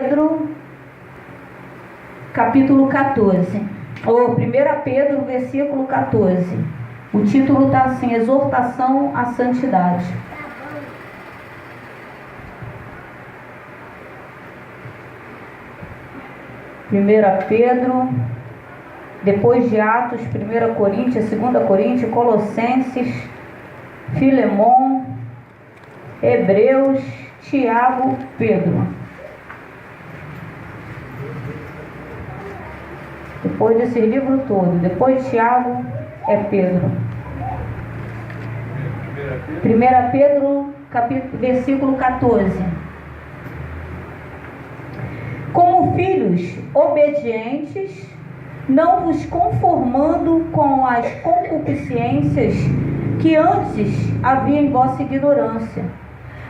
Pedro, capítulo 14, ou 1 Pedro, versículo 14. O título está assim: Exortação à Santidade. Primeira Pedro, depois de Atos, 1 Coríntios, 2 Coríntios, Colossenses, Filemon, Hebreus, Tiago, Pedro. Depois desse livro todo, depois de Tiago, é Pedro. 1 Pedro, versículo 14. Como filhos obedientes, não vos conformando com as concupiscências que antes havia em vossa ignorância,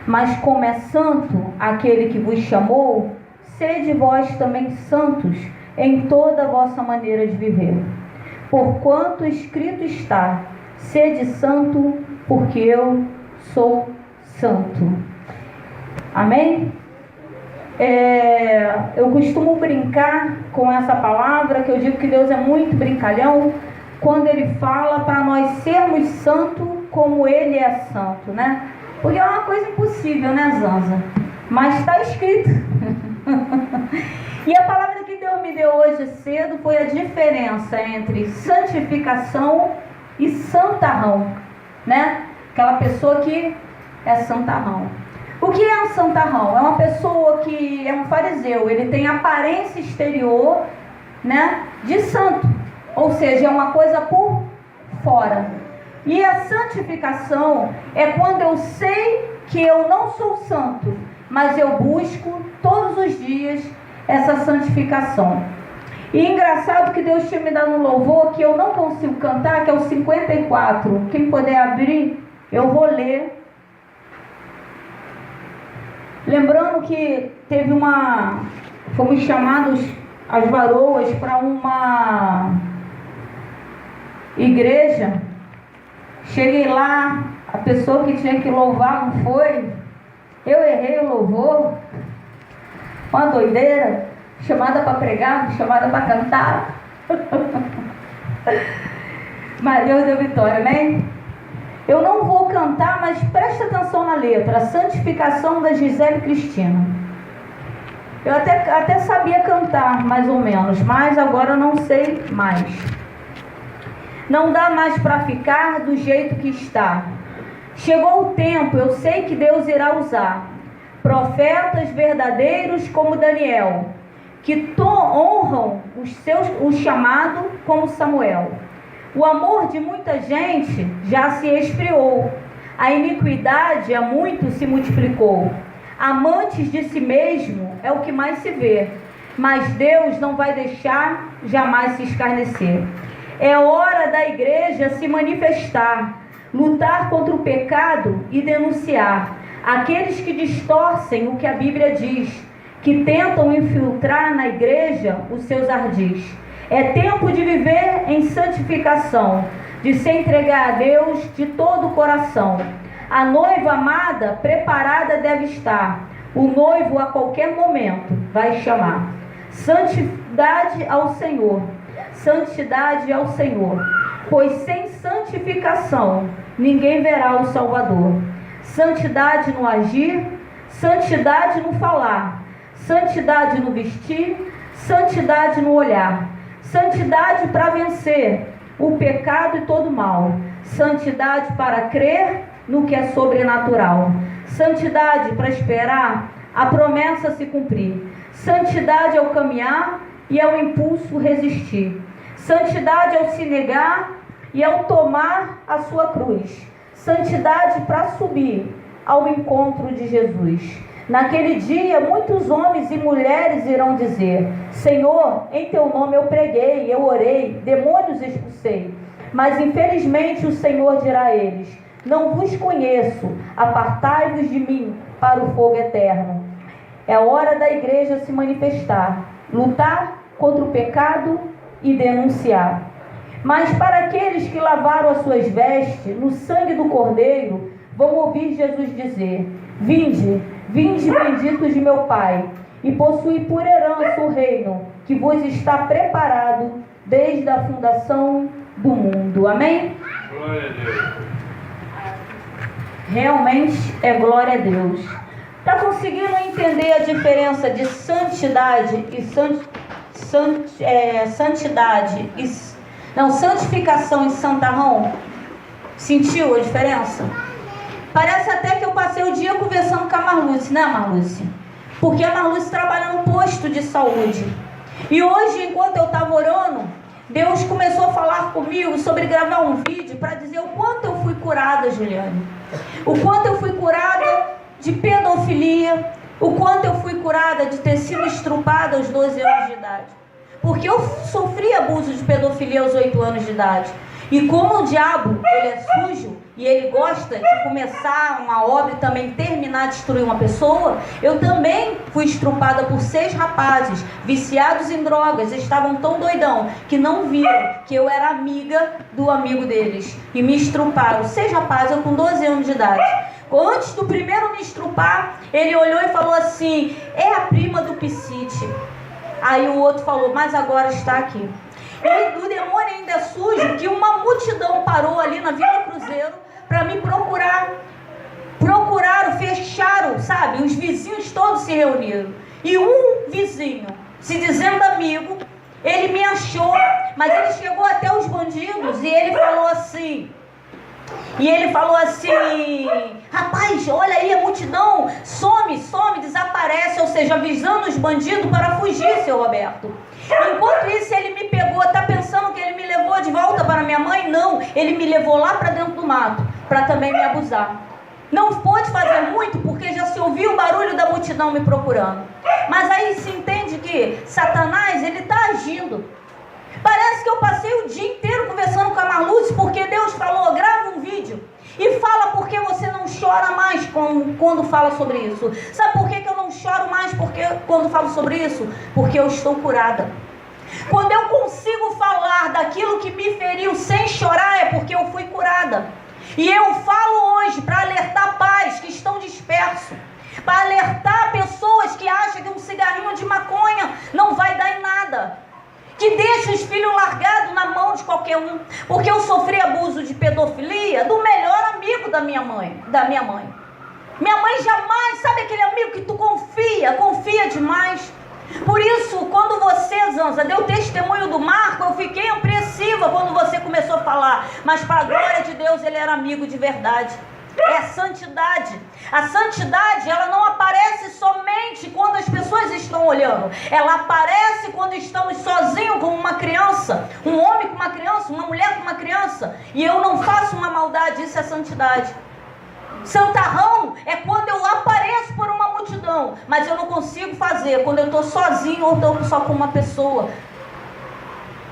mas como é santo aquele que vos chamou, sede vós também santos em toda a vossa maneira de viver. Porquanto escrito está: sede santo, porque eu sou santo. Amém? Eu costumo brincar com essa palavra, que eu digo que Deus é muito brincalhão, quando Ele fala para nós sermos santos como Ele é santo, né? Porque é uma coisa impossível, né, Zanza? Mas está escrito. E a palavra que Deus me deu hoje cedo foi a diferença entre santificação e santarrão, né? Aquela pessoa que é santarrão. O que é um santarrão? É uma pessoa que é um fariseu, ele tem aparência exterior, né, de santo, ou seja, é uma coisa por fora. E a santificação é quando eu sei que eu não sou santo, mas eu busco todos os dias essa santificação. E engraçado que Deus tinha me dado um louvor que eu não consigo cantar, que é o 54. Quem puder abrir, eu vou ler. Lembrando que fomos chamados, as varoas, para uma igreja. Cheguei lá, a pessoa que tinha que louvar não foi. Eu errei o louvor. Uma doideira, chamada para pregar, chamada para cantar. Mas Deus deu vitória, amém? Eu não vou cantar, mas presta atenção na letra. A santificação da Gisele Cristina. Eu até sabia cantar, mais ou menos, mas agora eu não sei mais. Não dá mais para ficar do jeito que está. Chegou o tempo, eu sei que Deus irá usar profetas verdadeiros como Daniel, que honram o chamado como Samuel. O amor de muita gente já se esfriou, a iniquidade a muitos se multiplicou. Amantes de si mesmo é o que mais se vê, mas Deus não vai deixar jamais se escarnecer. É hora da igreja se manifestar, lutar contra o pecado e denunciar aqueles que distorcem o que a Bíblia diz, que tentam infiltrar na igreja os seus ardis. É tempo de viver em santificação, de se entregar a Deus de todo o coração. A noiva amada preparada deve estar. O noivo a qualquer momento vai chamar. Santidade ao Senhor, santidade ao Senhor, pois sem santificação ninguém verá o Salvador. Santidade no agir, santidade no falar, santidade no vestir, santidade no olhar, santidade para vencer o pecado e todo mal, santidade para crer no que é sobrenatural, santidade para esperar a promessa se cumprir, santidade ao caminhar e ao impulso resistir, santidade ao se negar e ao tomar a sua cruz, santidade para subir ao encontro de Jesus. Naquele dia, muitos homens e mulheres irão dizer: Senhor, em teu nome eu preguei, eu orei, demônios expulsei. Mas infelizmente o Senhor dirá a eles: não vos conheço, apartai-vos de mim para o fogo eterno. É hora da igreja se manifestar, lutar contra o pecado e denunciar. Mas para aqueles que lavaram as suas vestes no sangue do Cordeiro, vão ouvir Jesus dizer: Vinde, vinde benditos de meu Pai, e possuir por herança o reino que vos está preparado desde a fundação do mundo. Amém? Glória a Deus. Realmente é glória a Deus. Está conseguindo entender a diferença de santidade e santificação e santarrão? Sentiu a diferença? Parece até que eu passei o dia conversando com a Marluce, né, Marluce? Porque a Marluce trabalha no posto de saúde. E hoje, enquanto eu estava orando, Deus começou a falar comigo sobre gravar um vídeo para dizer o quanto eu fui curada, Juliane. O quanto eu fui curada de pedofilia, o quanto eu fui curada de ter sido estrupada aos 12 anos de idade. Porque eu sofri abuso de pedofilia aos 8 anos de idade. E como o diabo, ele é sujo e ele gosta de começar uma obra e também terminar, destruir uma pessoa, eu também fui estrupada por 6 rapazes viciados em drogas. Estavam tão doidão que não viram que eu era amiga do amigo deles e me estruparam. 6 rapazes, eu com 12 anos de idade. Antes do primeiro me estrupar, ele olhou e falou assim: é a prima do Piscite. Aí o outro falou: mas agora está aqui. E o demônio ainda é sujo, que uma multidão parou ali na Vila Cruzeiro para me procurar. Procuraram, fecharam, sabe? Os vizinhos todos se reuniram. E um vizinho, se dizendo amigo, ele me achou, mas ele chegou até os bandidos e ele falou assim... rapaz, olha aí a multidão, some, desaparece, ou seja, avisando os bandidos para fugir, seu Roberto. Enquanto isso, ele me pegou, tá pensando que ele me levou de volta para minha mãe? Não, ele me levou lá para dentro do mato, para também me abusar. Não pôde fazer muito, porque já se ouviu o barulho da multidão me procurando. Mas aí se entende que Satanás, ele está agindo. Parece que eu passei o dia inteiro conversando com a Marluce, porque Deus falou: grava um vídeo e fala porque você não chora mais quando fala sobre isso. Sabe por que eu não choro mais quando falo sobre isso? Porque eu estou curada. Quando eu consigo falar daquilo que me feriu sem chorar, é porque eu fui curada. E eu falo hoje para alertar pais que estão dispersos, para alertar pessoas que acham que um cigarrinho de maconha não vai dar em nada, que deixa os filhos largados na mão de qualquer um. Porque eu sofri abuso de pedofilia do melhor amigo da minha mãe. Minha mãe jamais, sabe aquele amigo que tu confia demais? Por isso, quando você, Zanza, deu testemunho do Marco, eu fiquei apreensiva quando você começou a falar. Mas para a glória de Deus, ele era amigo de verdade. É a santidade. A santidade, ela não aparece somente quando as pessoas estão olhando. Ela aparece quando estamos sozinhos como uma criança. Um homem com uma criança, uma mulher com uma criança. E eu não faço uma maldade, isso é santidade. Santarrão é quando eu apareço por uma multidão, mas eu não consigo fazer quando eu estou sozinho ou estou só com uma pessoa.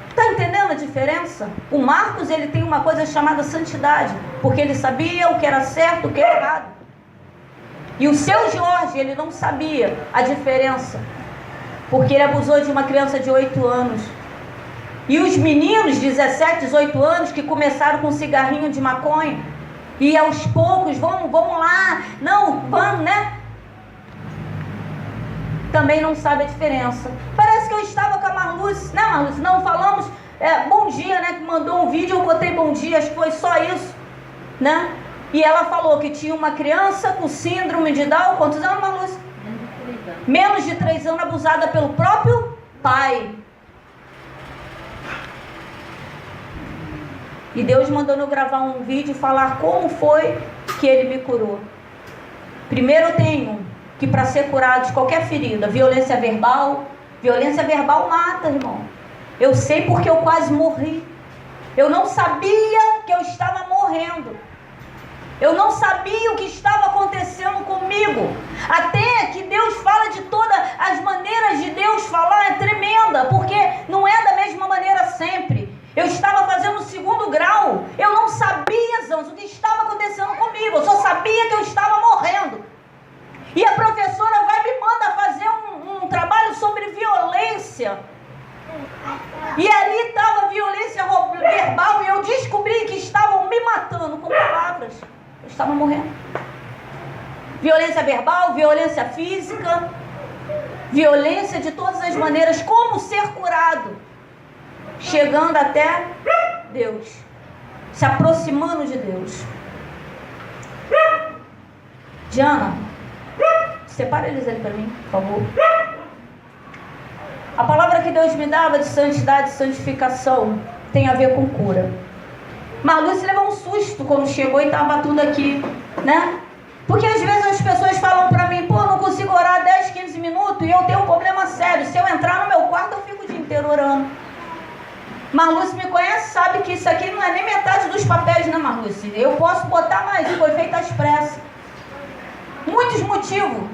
Está entendendo a diferença? O Marcos, ele tem uma coisa chamada santidade, porque ele sabia o que era certo, o que era errado. E o seu Jorge, ele não sabia a diferença, porque ele abusou de uma criança de 8 anos. E os meninos de 17, 18 anos que começaram com cigarrinho de maconha, e aos poucos, vamos lá, não, vamos, né? Também não sabe a diferença. Parece que eu estava com a Marluce, né, Marluce? Não falamos, bom dia, né? Que mandou um vídeo, eu botei bom dia, acho que foi só isso, né? E ela falou que tinha uma criança com síndrome de Down, quantos anos, Marluce? Menos de 3 anos, abusada pelo próprio pai. E Deus mandou eu gravar um vídeo e falar como foi que ele me curou. Primeiro eu tenho que, para ser curado de qualquer ferida, violência verbal mata, irmão. Eu sei porque eu quase morri. Eu não sabia que eu estava morrendo. Eu não sabia o que estava acontecendo comigo. Até que Deus fala de todas as maneiras de Deus falar, é tremenda, porque não é da mesma maneira sempre. Eu estava fazendo o 2º grau. Eu não sabia, Zanzo, o que estava acontecendo comigo. Eu só sabia que eu estava morrendo. E a professora vai me manda fazer um trabalho sobre violência. E ali estava violência verbal. E eu descobri que estavam me matando com palavras. Eu estava morrendo. Violência verbal, violência física. violência de todas as maneiras. Como ser curado? Chegando até Deus, se aproximando de Deus. Diana, separa eles ali para mim, por favor. A palavra que Deus me dava de santidade e santificação tem a ver com cura. Marluce levou um susto quando chegou e estava tudo aqui, né? Porque às vezes as pessoas falam para mim, pô, não consigo orar 10, 15 minutos e eu tenho um problema sério. Se eu entrar no meu quarto, eu fico o dia inteiro orando. Marluce me conhece, sabe que isso aqui não é nem metade dos papéis, né, Marluce? Eu posso botar mais, foi feito às pressas. Muitos motivos.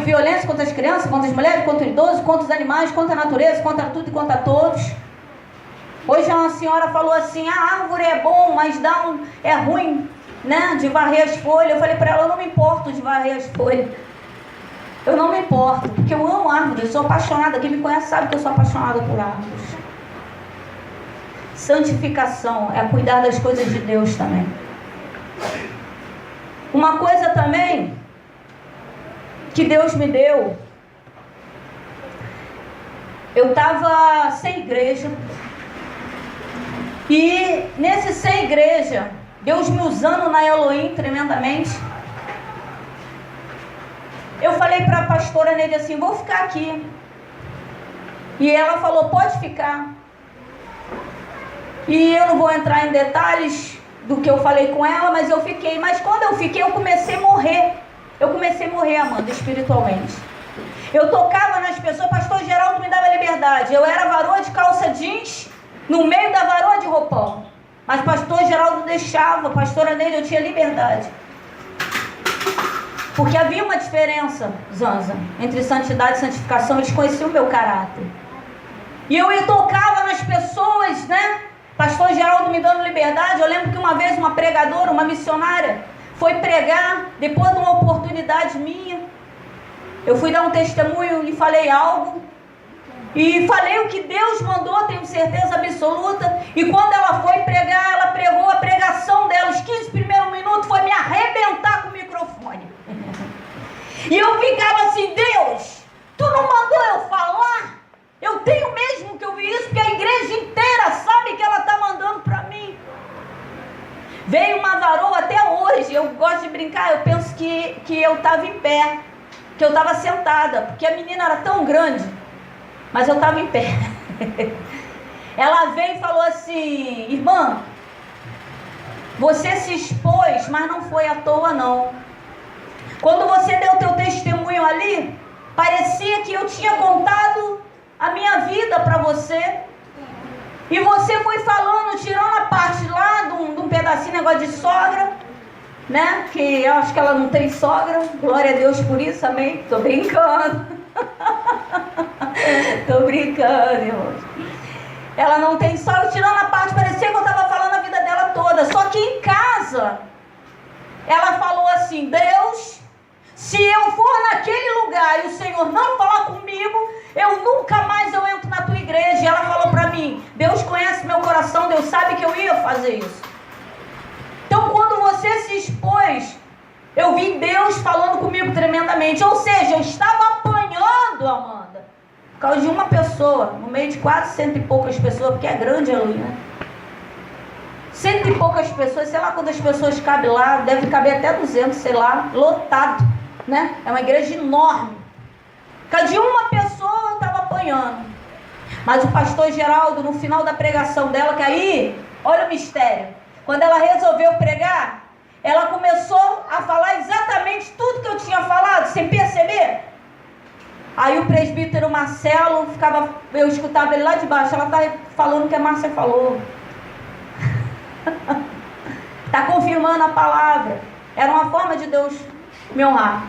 Violência contra as crianças, contra as mulheres, contra os idosos, contra os animais, contra a natureza, contra tudo e contra todos. Hoje uma senhora falou assim, a árvore é bom, mas é ruim, né, de varrer as folhas. Eu falei para ela, eu não me importo de varrer as folhas. Eu não me importo, porque eu amo árvores, eu sou apaixonada. Quem me conhece sabe que eu sou apaixonada por árvores. Santificação é cuidar das coisas de Deus também. Uma coisa também que Deus me deu, eu estava sem igreja, e nesse sem igreja, Deus me usando na Elohim tremendamente, eu falei para a pastora Neide assim, vou ficar aqui. E ela falou, pode ficar. E eu não vou entrar em detalhes do que eu falei com ela, mas eu fiquei. Mas quando eu fiquei, eu comecei a morrer. Amanda, espiritualmente. Eu tocava nas pessoas, pastor Geraldo me dava liberdade. Eu era varoa de calça jeans, no meio da varoa de roupão. Mas pastor Geraldo deixava, pastora Neide, eu tinha liberdade. Porque havia uma diferença, Zanza, entre santidade e santificação. Eles conheciam o meu caráter. E eu tocava nas pessoas, né? Pastor Geraldo me dando liberdade. Eu lembro que uma vez uma pregadora, uma missionária, foi pregar, depois de uma oportunidade minha. Eu fui dar um testemunho e falei algo. E falei o que Deus mandou, tenho certeza absoluta. E quando ela foi pregar, ela pregou a pregação dela. Os 15 primeiros minutos foi me arrebentar com o microfone. E eu ficava assim, Deus, tu não mandou eu falar? Eu tenho mesmo que ouvir isso, porque a igreja inteira sabe que ela está mandando para mim. Veio uma varoa até hoje, eu gosto de brincar, eu penso que eu estava em pé, que eu estava sentada, porque a menina era tão grande, mas eu estava em pé. Ela veio e falou assim, irmã, você se expôs, mas não foi à toa não. Quando você deu o teu testemunho ali, parecia que eu tinha contado a minha vida para você. E você foi falando, tirando a parte lá de um pedacinho, negócio de sogra, né? Que eu acho que ela não tem sogra. Glória a Deus por isso, amém? Tô brincando. Tô brincando, irmãos. Ela não tem sogra, tirando a parte, parecia que eu estava falando a vida dela toda. Só que em casa, ela falou assim, Deus, se eu for naquele lugar e o Senhor não falar comigo, eu nunca mais eu entro na tua igreja. E ela falou para mim, Deus conhece meu coração, Deus sabe que eu ia fazer isso. Então quando você se expôs, eu vi Deus falando comigo tremendamente. Ou seja, eu estava apanhando, Amanda, por causa de uma pessoa, no meio de quase 100 e poucas pessoas, porque é grande, Elohim, né? 100 e poucas pessoas, sei lá quantas pessoas cabem lá, deve caber até 200, sei lá, lotado, né? É uma igreja enorme. Por causa de uma pessoa eu estava apanhando. Mas o pastor Geraldo, no final da pregação dela, que aí, olha o mistério, quando ela resolveu pregar, ela começou a falar exatamente tudo que eu tinha falado, sem perceber. Aí o presbítero Marcelo, eu escutava ele lá de baixo, ela está falando o que a Márcia falou. Está confirmando a palavra. Era uma forma de Deus me honrar.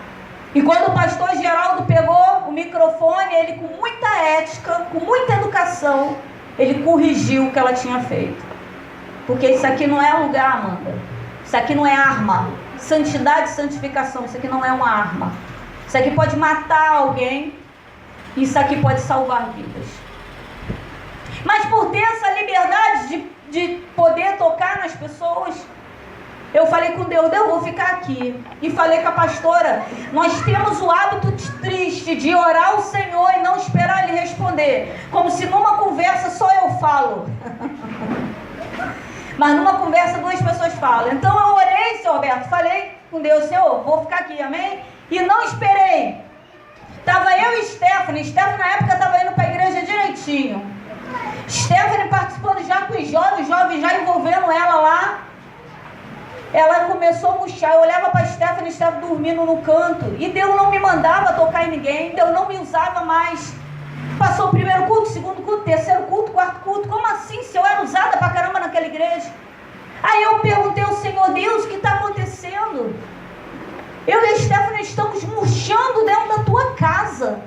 E quando o pastor Geraldo pegou o microfone, ele com muita ética, com muita educação, ele corrigiu o que ela tinha feito. Porque isso aqui não é lugar, Amanda. Isso aqui não é arma. Santidade e santificação, isso aqui não é uma arma. Isso aqui pode matar alguém. Isso aqui pode salvar vidas. Mas por ter essa liberdade de poder tocar nas pessoas, Eu falei com Deus, eu vou ficar aqui. E falei com a pastora, nós temos o hábito triste de orar ao Senhor e não esperar Ele responder. Como se numa conversa só eu falo. Mas numa conversa duas pessoas falam. Então eu orei, Senhor Roberto, falei com Deus, Senhor, vou ficar aqui, amém? E não esperei. Estava eu e Stephanie na época estava indo para a igreja direitinho. Stephanie participando já com os jovens já envolvendo ela lá. Ela começou a murchar, eu olhava para a Stephanie dormindo no canto. E Deus não me mandava tocar em ninguém, Deus não me usava mais. Passou o primeiro culto, segundo culto, terceiro culto, quarto culto. Como assim, se eu era usada pra caramba naquela igreja? Aí eu perguntei ao Senhor, Deus, o que está acontecendo? Eu e a Stephanie estamos murchando dentro da tua casa.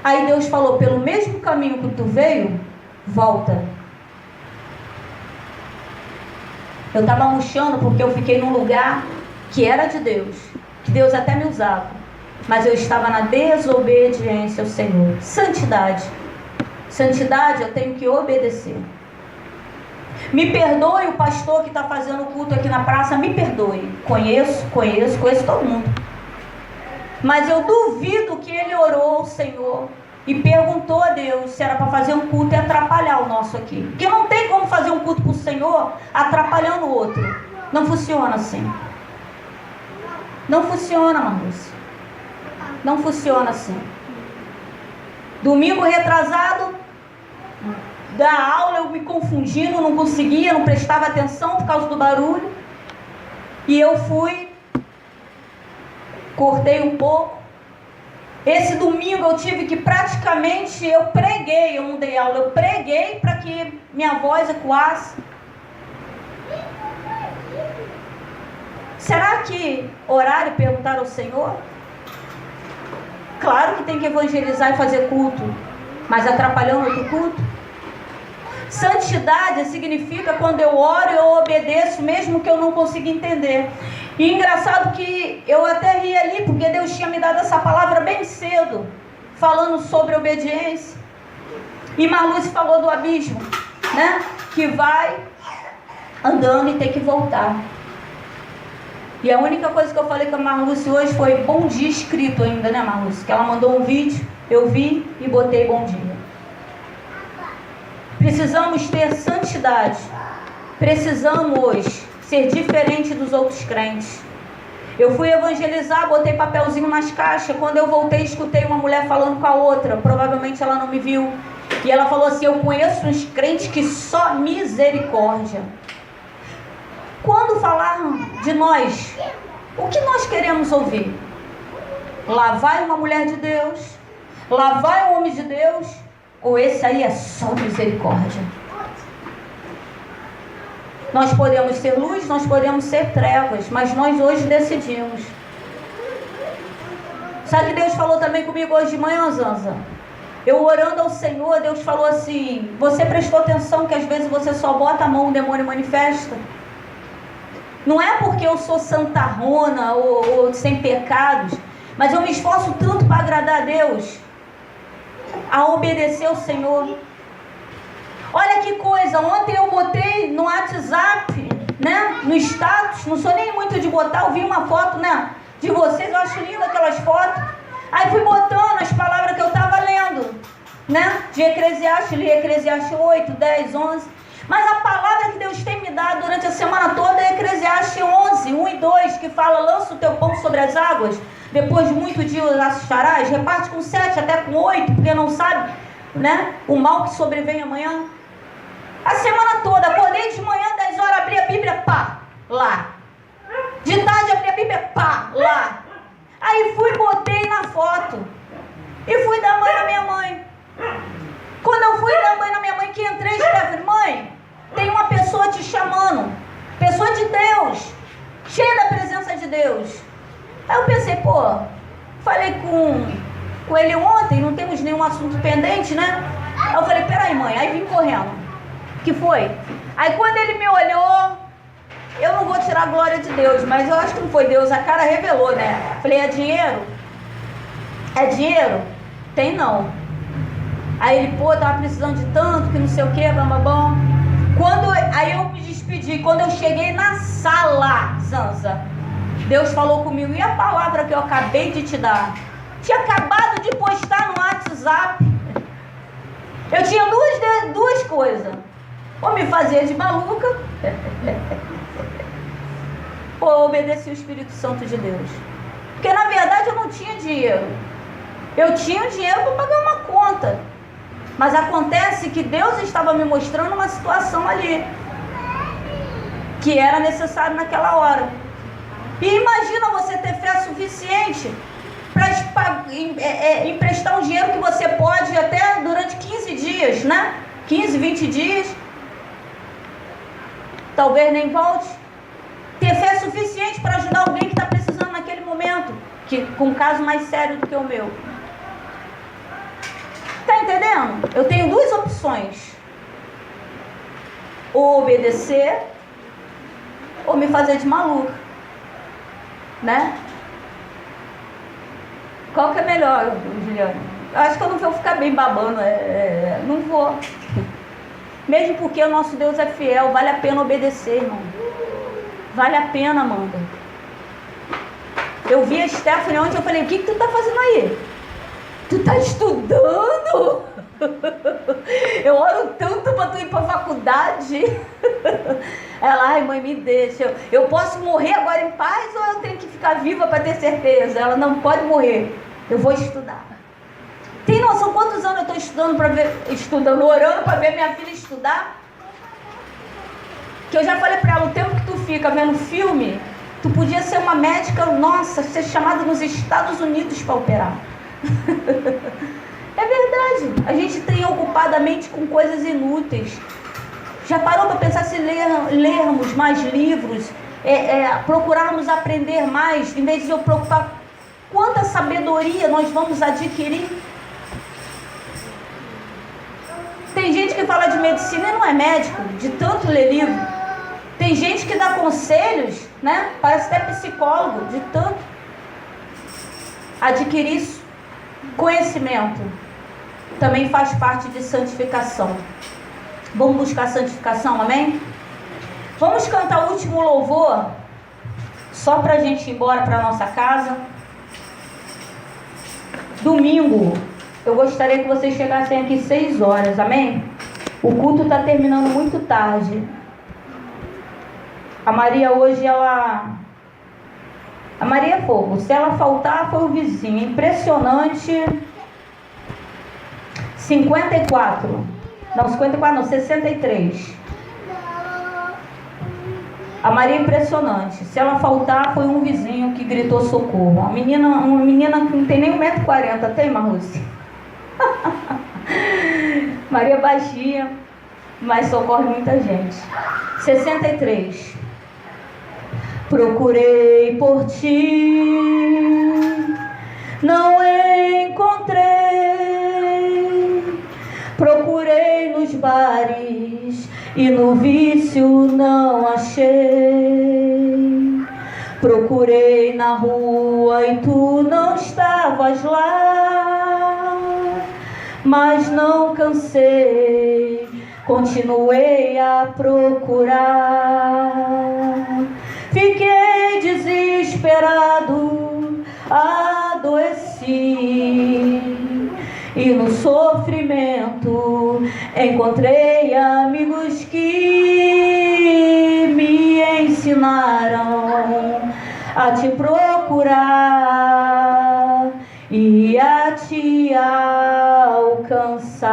Aí Deus falou, pelo mesmo caminho que tu veio, volta. Eu estava murchando porque eu fiquei num lugar que era de Deus, que Deus até me usava, mas eu estava na desobediência ao Senhor. Santidade, eu tenho que obedecer. Me perdoe o pastor que está fazendo o culto aqui na praça, me perdoe. Conheço todo mundo. Mas eu duvido que ele orou ao Senhor e perguntou a Deus se era para fazer um culto e atrapalhar o nosso aqui. Porque não tem como fazer um culto com o Senhor atrapalhando o outro. Não funciona assim. Não funciona, Marlúcia. Não funciona assim. Domingo retrasado, da aula eu me confundindo, não conseguia, não prestava atenção por causa do barulho. E eu fui, cortei um pouco. Esse domingo eu tive que eu preguei, eu não dei aula, eu preguei para que minha voz ecoasse. Será que orar e perguntar ao Senhor? Claro que tem que evangelizar e fazer culto, mas atrapalhando outro culto? Santidade significa quando eu oro, eu obedeço, mesmo que eu não consiga entender. E engraçado que eu até ri ali, porque Deus tinha me dado essa palavra bem cedo, falando sobre obediência. E Marlúcia falou do abismo, né? Que vai andando e tem que voltar. E a única coisa que eu falei com a Marlúcia hoje foi bom dia escrito ainda, né, Marlúcia? Que ela mandou um vídeo, eu vi e botei bom dia. Precisamos ter santidade. Precisamos ser diferente dos outros crentes. Eu fui evangelizar, botei papelzinho nas caixas. Quando eu voltei, escutei uma mulher falando com a outra. Provavelmente ela não me viu. E ela falou assim, eu conheço uns crentes que só misericórdia. Quando falar de nós, o que nós queremos ouvir? Lá vai uma mulher de Deus? Lá vai um homem de Deus? Ou esse aí é só misericórdia? Nós podemos ser luz, nós podemos ser trevas, mas nós hoje decidimos. Sabe que Deus falou também comigo hoje de manhã, Zanza? Eu orando ao Senhor, Deus falou assim, você prestou atenção que às vezes você só bota a mão, o demônio manifesta? Não é porque eu sou santarrona ou sem pecados, mas eu me esforço tanto para agradar a Deus, a obedecer ao Senhor. Olha que coisa, ontem eu botei no WhatsApp, né, no status, não sou nem muito de botar, eu vi uma foto, né, de vocês, eu acho linda aquelas fotos. Aí fui botando as palavras que eu estava lendo, né, de Eclesiastes, li Eclesiastes 8, 10, 11. Mas a palavra que Deus tem me dado durante a semana toda é Eclesiastes 11, 1 e 2, que fala, lança o teu pão sobre as águas, depois de muito dia os acharás, reparte com 7, até com 8, porque não sabe, né, o mal que sobrevém amanhã. A semana toda, acordei de manhã, 10 horas, abri a Bíblia, pá, lá. De tarde, abri a Bíblia, pá, lá. Aí fui, botei na foto. E fui dar banho na minha mãe. Quando eu fui dar banho na minha mãe, que entrei, Stephanie, mãe, tem uma pessoa te chamando. Pessoa de Deus. Cheia da presença de Deus. Aí eu pensei, pô, falei com ele ontem, não temos nenhum assunto pendente, né? Aí eu falei, peraí, mãe. Aí vim correndo. Que foi? Aí quando ele me olhou, eu não vou tirar a glória de Deus, mas eu acho que não foi Deus, a cara revelou, né? Falei, é dinheiro? É dinheiro? Tem não. Aí ele, pô, tava precisando de tanto, que não sei o que, bam. Aí eu me despedi. Quando eu cheguei na sala, Zanza, Deus falou comigo: e a palavra que eu acabei de te dar? Tinha acabado de postar no WhatsApp. Eu tinha duas coisas: ou me fazer de maluca, ou obedecer o Espírito Santo de Deus. Porque na verdade eu não tinha dinheiro. Eu tinha o dinheiro para pagar uma conta. Mas acontece que Deus estava me mostrando uma situação ali que era necessário naquela hora. E imagina você ter fé suficiente para emprestar um dinheiro que você pode até durante 15 dias, né? 15, 20 dias. Talvez nem volte. Ter fé suficiente para ajudar alguém que está precisando naquele momento, com um caso mais sério do que o meu. Está entendendo? Eu tenho duas opções: ou obedecer, ou me fazer de maluca, né? Qual que é melhor, Juliana? Eu acho que eu não vou ficar bem babando, não vou. Mesmo porque o nosso Deus é fiel, vale a pena obedecer, irmão. Vale a pena, Amanda. Eu vi a Stephanie ontem, eu falei: o que tu tá fazendo aí? Tu tá estudando? Eu oro tanto para tu ir para faculdade. Ela: ai, mãe, me deixa. Eu posso morrer agora em paz ou eu tenho que ficar viva para ter certeza? Ela: não pode morrer. Eu vou estudar. Tem noção quantos anos eu estou orando para ver minha filha estudar? Que eu já falei para ela: o tempo que tu fica vendo filme, tu podia ser uma médica, nossa, ser chamada nos Estados Unidos para operar. É verdade. A gente tem ocupado a mente com coisas inúteis. Já parou para pensar se lermos mais livros, procurarmos aprender mais, em vez de eu preocupar quanta sabedoria nós vamos adquirir? Tem gente que fala de medicina e não é médico, de tanto ler livro. Tem gente que dá conselhos, né? Parece até psicólogo, de tanto adquirir isso. Conhecimento também faz parte de santificação. Vamos buscar santificação, amém? Vamos cantar o último louvor, só para a gente ir embora para nossa casa. Domingo, eu gostaria que vocês chegassem aqui 6 horas, amém? O culto está terminando muito tarde. A Maria hoje, A Maria é fogo. Se ela faltar, foi o vizinho. Impressionante. 54. Não, 54 não, 63. A Maria é impressionante. Se ela faltar, foi um vizinho que gritou socorro. Uma menina que não tem nem 1,40 m. Tem, Marlúcia? Maria é baixinha, mas socorre muita gente. 63. Procurei por ti, não encontrei. Procurei nos bares e no vício não achei. Procurei na rua e tu não estavas lá. Mas não cansei, continuei a procurar. Fiquei desesperado, adoeci, e no sofrimento encontrei amigos que me ensinaram a te procurar e a te alcançar.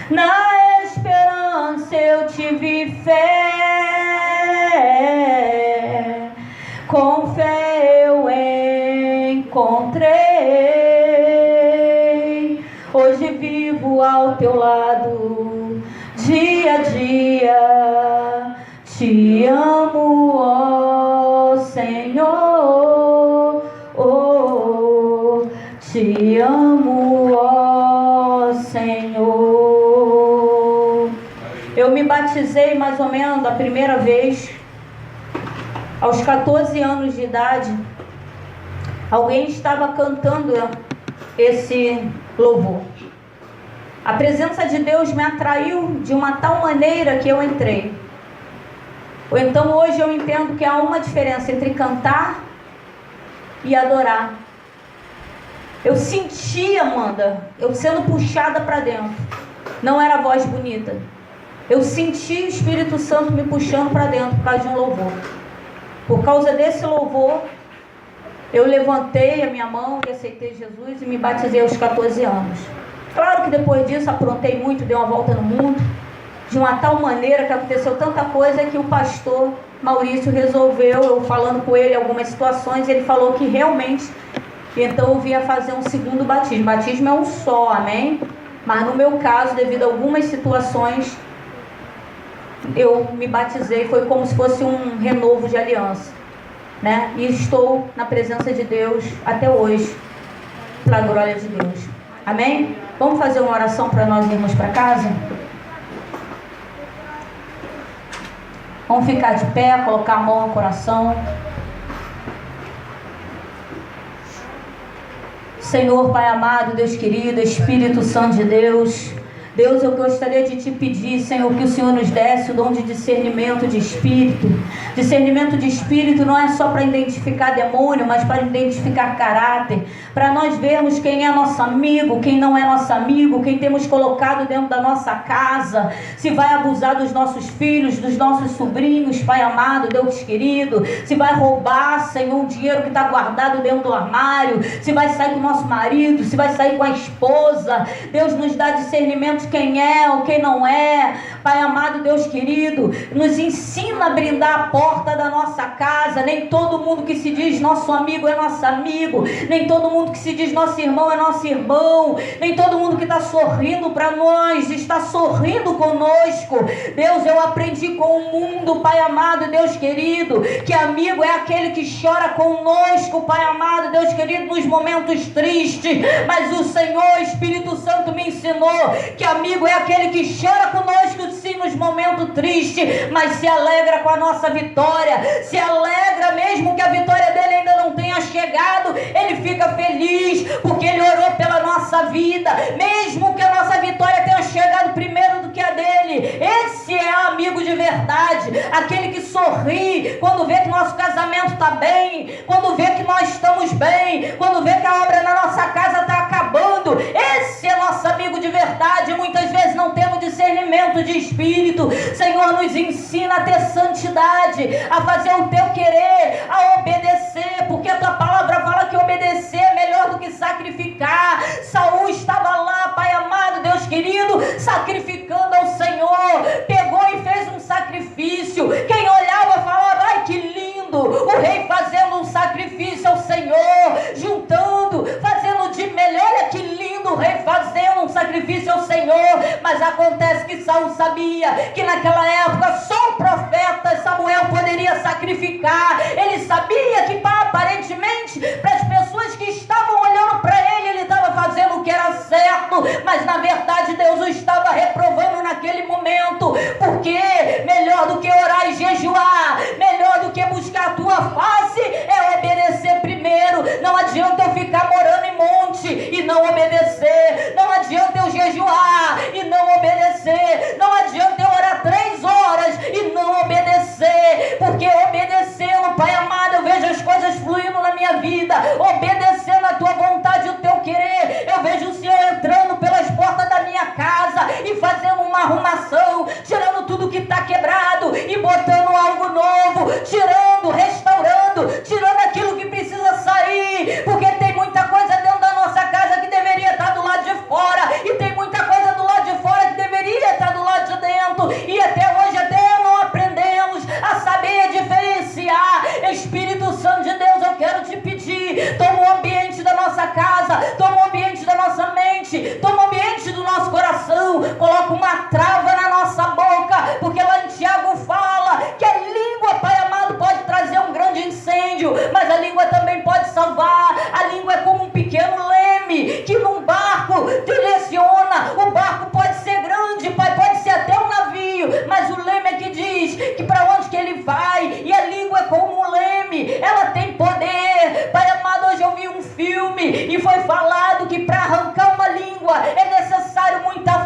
Na esperança eu tive fé, com fé eu encontrei. Hoje vivo ao teu lado, dia a dia. Te amo, ó Senhor. Oh, te amo, ó Senhor. Eu me batizei mais ou menos a primeira vez aos 14 anos de idade. Alguém estava cantando esse louvor. A presença de Deus me atraiu de uma tal maneira que eu entrei. Ou então hoje eu entendo que há uma diferença entre cantar e adorar. Eu senti, Amanda, eu sendo puxada para dentro. Não era voz bonita. Eu senti o Espírito Santo me puxando para dentro por causa de um louvor. Por causa desse louvor, eu levantei a minha mão e aceitei Jesus e me batizei aos 14 anos. Claro que depois disso aprontei muito, dei uma volta no mundo, de uma tal maneira que aconteceu tanta coisa que o pastor Maurício resolveu, eu falando com ele algumas situações, ele falou que realmente, então eu vinha fazer um segundo batismo. Batismo é um só, amém? Mas no meu caso, devido a algumas situações, eu me batizei, foi como se fosse um renovo de aliança, né? E estou na presença de Deus até hoje, para a glória de Deus, amém? Vamos fazer uma oração para nós irmos para casa? Vamos ficar de pé, colocar a mão no coração. Senhor, Pai amado, Deus querido, Espírito Santo de Deus, Deus, eu gostaria de te pedir, Senhor, que o Senhor nos desse o dom de discernimento de espírito. Discernimento de espírito não é só para identificar demônio, mas para identificar caráter, para nós vermos quem é nosso amigo, quem não é nosso amigo, quem temos colocado dentro da nossa casa, se vai abusar dos nossos filhos, dos nossos sobrinhos, Pai amado, Deus querido, se vai roubar, Senhor, o dinheiro que está guardado dentro do armário, se vai sair com o nosso marido, se vai sair com a esposa. Deus, nos dá discernimento de quem é ou quem não é, Pai amado, Deus querido, nos ensina a brindar a porta da nossa casa. Nem todo mundo que se diz nosso amigo é nosso amigo, nem todo mundo que se diz nosso irmão é nosso irmão, nem todo mundo que está sorrindo para nós está sorrindo conosco. Deus, eu aprendi com o mundo, Pai amado, Deus querido, que amigo é aquele que chora conosco, Pai amado, Deus querido, nos momentos tristes, mas o Senhor, Espírito Santo, me ensinou que amigo é aquele que chora conosco, sim, nos momentos tristes, mas se alegra com a nossa vitória, se alegra mesmo que a vitória dele ainda não tenha chegado, ele fica feliz, porque ele orou pela nossa vida, mesmo que a nossa vitória tenha chegado primeiro do que a dele. Esse é amigo de verdade, aquele que sorri quando vê que nosso casamento está bem, quando vê que nós estamos bem, quando vê que a obra na nossa casa está acabando. Esse é nosso amigo de verdade. Muitas vezes não temos discernimento de espírito. Senhor, nos ensina a ter santidade, a fazer o teu querer, a obedecer, porque a tua palavra fala que obedecer é melhor do que sacrificar. Saul estava lá, Pai amado, Deus querido, sacrificando ao Senhor, pegou e fez um sacrifício. Quem olhava falava: ai, que lindo, o rei fazendo um sacrifício ao Senhor, juntando, fazendo de melhor. Olha que lindo o rei fazendo um sacrifício ao Senhor. Mas acontece que Saul sabia que naquela época só o profeta Samuel poderia sacrificar. Ele sabia que aparentemente para as pessoas que estavam olhando para ele estava fazendo o que era certo, mas na verdade Deus o estava reprovando naquele momento, porque melhor do que orar e jejuar, melhor do que buscar a tua face, é obedecer primeiro. Não adianta eu ficar morando em monte e não obedecer, não adianta eu jejuar e não obedecer, não adianta eu orar 3 horas e não obedecer, porque obedecendo, Pai amado, eu vejo as coisas fluindo na minha vida, obedecendo a tua vontade, o teu querer, eu vejo o Senhor entrando pelas portas da minha casa e fazendo uma arrumação, tirando tudo que está quebrado e botando algo novo, tirando, restaurando, tirando aquilo que precisa sair, porque tem muita coisa dentro da nossa casa que deveria estar do lado de fora, e tem muita coisa do lado de fora que deveria estar do lado de dentro, e até hoje não aprendemos a saber diferenciar. Espírito Santo de Deus, eu quero te pedir, toma o ambiente da nossa casa, toma o ambiente da nossa mente, toma o ambiente do nosso coração, coloca uma trava na nossa boca, porque lá em Tiago fala que a língua, Pai amado, pode trazer um grande incêndio, mas a língua também pode salvar. A língua é como um pequeno leme que num barco direciona. O barco pode ser grande, Pai, pode ser até um navio, mas o leme é que diz que para onde que ele vai, e a língua é como um leme, ela tem poder. Pai amado, hoje eu vi um filme e foi falado que para arrancar uma língua é necessário muita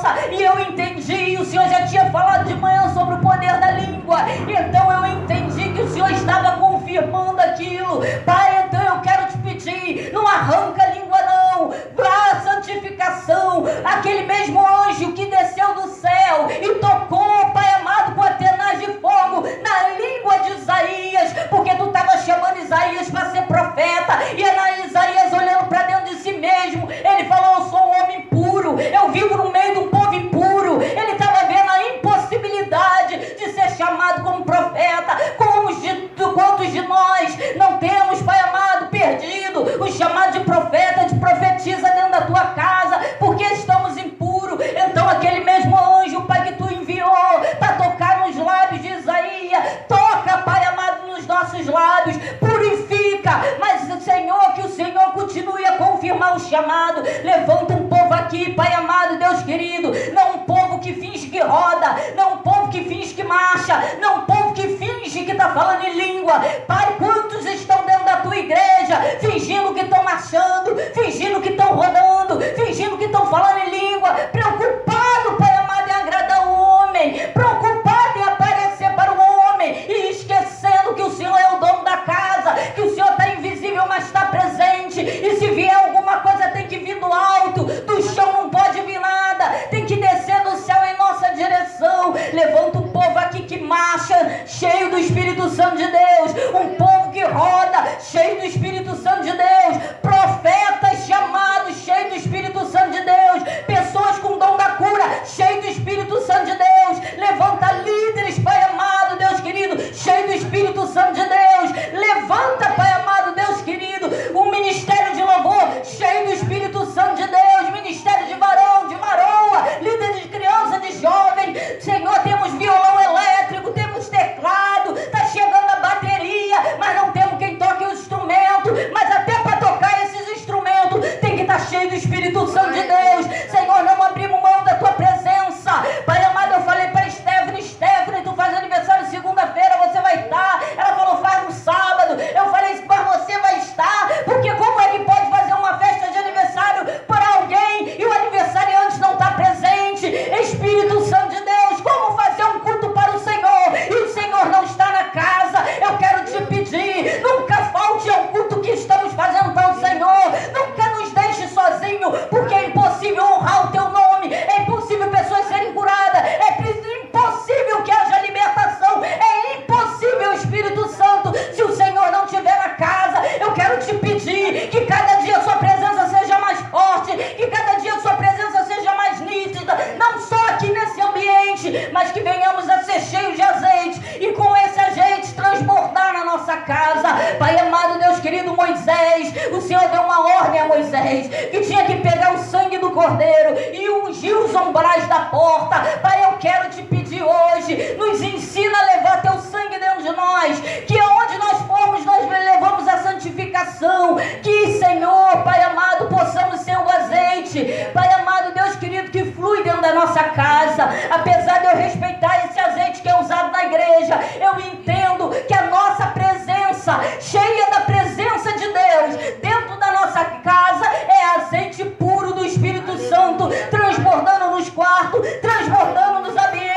força. E eu entendi, o Senhor já tinha falado de manhã sobre o poder da língua. Então eu entendi que o Senhor estava confirmando aquilo. Pai, então eu quero te pedir, não arranca a língua não, a santificação. Aquele mesmo anjo que desceu do céu e tocou, Pai amado, com a tenaz de fogo na língua de Isaías, porque tu estava chamando Isaías para ser profeta, e Isaías olhando para dentro de si mesmo, ele falou: eu sou um homem impuro, eu vivo no meio de um povo impuro. Ele estava vendo a impossibilidade de ser chamado como profeta. Quantos de nós não temos, Pai amado, perdido o chamado de profeta, de profetisa dentro da tua casa, porque estamos impuros? Então aquele mesmo anjo, Pai, que tu enviou para tocar nos lábios de Isaías, toca, Pai amado, nos nossos lábios, purifica. Mas Senhor, que o Senhor continue a confirmar o chamado. Levanta um povo aqui, Pai amado, Deus querido, não um povo que finge que roda, não um povo que finge que marcha, não um povo que finge que está falando em língua. Pai, quantos estão dentro da tua igreja fingindo que estão marchando, fingindo que estão rodando, fingindo que estão falando em língua, preocupado, Pai amado, em agradar o homem, preocupado em aparecer para o homem, e esquecendo que o Senhor é o dono da casa, que o Senhor está invisível, mas está presente. E se vier alguma coisa, tem que vir do alto, do chão não pode vir nada, tem que descer do céu em nossa direção. Levanta um povo aqui que marcha, cheio do Espírito Santo de Deus, um povo que roda, cheio do Espírito Santo de Deus, profetas chamados, cheio do Espírito Santo de Deus, pessoas com dom da cura, cheio do Espírito Santo de Deus. Levanta líderes, Pai amado, Deus querido, cheio do Espírito Santo de Deus. Levanta, Pai amado, Deus querido, o ministério de louvor, cheio do Espírito Santo de Deus, ministério de varão, de varoa, líder de criança, de jovem. Senhor, temos violão elétrico, temos teclado, está chegando a bateria, mas não temos quem toque o instrumento. Mas até para tocar esses instrumentos tem que estar cheio do Espírito Santo de Deus. Senhor, não abrimos mão da tua presença. Pai amado, eu falei para Stephanie, tu faz aniversário segunda-feira, você vai estar. Ela falou: faz no sábado. Eu falei: mas você vai estar, porque como é que pode fazer uma festa de aniversário para alguém e o aniversariante não está presente? Espírito Santo de Deus, como fazer um culto para o Senhor e o Senhor não está na casa? Eu quero te pedir, nunca falte ao culto que estamos fazendo para o Senhor, nunca nos deixe sozinho, porque é impossível honrar o teu nome, é impossível pessoas serem curadas, é impossível que haja libertação, é impossível, Espírito Santo, se o Senhor não estiver na casa. Eu quero te pedir que cada dia a sua presença seja mais forte, que cada dia a sua presença seja mais nítida, não só aqui nesse ambiente, mas que venhamos a ser cheios de azeite e com esse azeite transbordar na nossa casa. Pai amado, Deus querido, Moisés, o Senhor deu uma ordem a Moisés que tinha que pegar o sangue do cordeiro e ungir os umbrais da porta. Pai, eu quero te pedir hoje, nos ensina a levar teu sangue dentro de nós, que aonde nós formos nós levamos a santificação, que, Senhor, Pai amado, possamos ser o azeite, Pai amado, Deus querido, que flui dentro da nossa casa. Apesar de eu respeitar esse azeite que é usado na igreja, eu entendo que a nossa presença, cheia da presença de Deus dentro da nossa casa, é azeite puro do Espírito Santo, transbordando nos quartos, transbordando nos ambientes,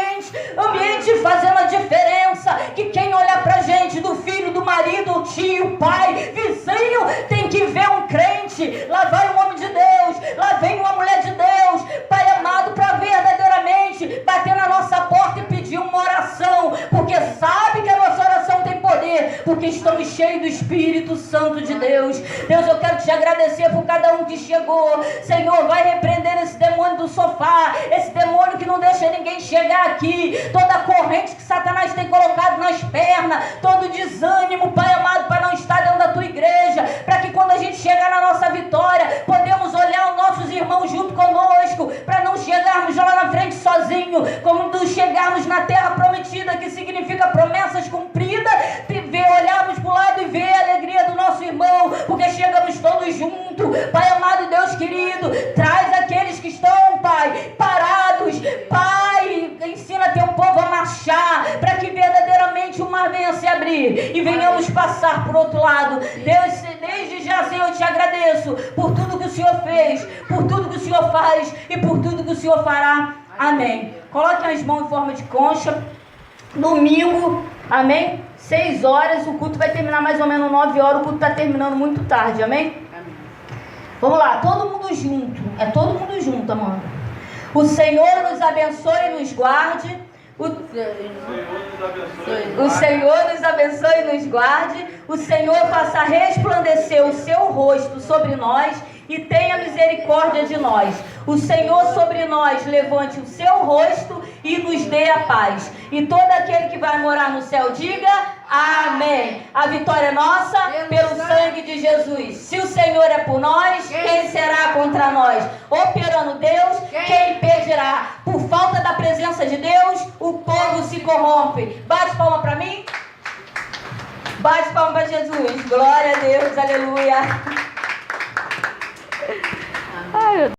fazendo a diferença. Que quem olhar pra gente, do filho, do marido, tio, pai, vizinho, tem que ver um crente. Lá vai um homem de Deus, lá vem uma mulher de Deus, Pai amado, para verdadeiramente bater na nossa porta e pedir uma oração, porque sabe que a nossa oração tem poder, porque estamos cheios do Espírito Santo de Deus. Deus, eu quero te agradecer por cada um que chegou. Senhor, vai repreender esse demônio do sofá, esse demônio que não deixa ninguém chegar aqui, toda a corrente que Satanás tem colocado nas pernas, todo desânimo, Pai amado, para não estar dentro da tua igreja, para que quando a gente chegar na nossa vitória, podemos olhar os nossos irmãos junto conosco, para não chegarmos lá na frente sozinho, como chegarmos na terra prometida, que significa promessas cumpridas, olharmos para o lado e ver a alegria do nosso irmão, porque chegamos todos juntos. Pai amado, Deus querido, traz aqueles que estão, Pai, parados, Pai, ensina teu povo a marchar, para que verdadeiramente o mar venha se abrir e venhamos passar por outro lado. Deus, desde já, Senhor, eu te agradeço por tudo que o Senhor fez, por tudo que o Senhor faz e por tudo que o Senhor fará. Amém. Coloquem as mãos em forma de concha. Domingo, amém? 6 horas, o culto vai terminar mais ou menos 9 horas, o culto está terminando muito tarde, amém? Vamos lá, todo mundo junto, é todo mundo junto, Amanda. O Senhor nos abençoe e nos guarde. O Senhor nos abençoe e nos guarde. O Senhor faça resplandecer o seu rosto sobre nós e tenha misericórdia de nós. O Senhor sobre nós levante o seu rosto e nos dê a paz. E todo aquele que vai morar no céu diga amém. A vitória é nossa pelo sangue de Jesus. Se o Senhor é por nós, quem será contra nós? Operando Deus, quem impedirá? Por falta da presença de Deus, o povo se corrompe. Bate palma para mim. Bate palma para Jesus. Glória a Deus, aleluia. Ai, meu Deus.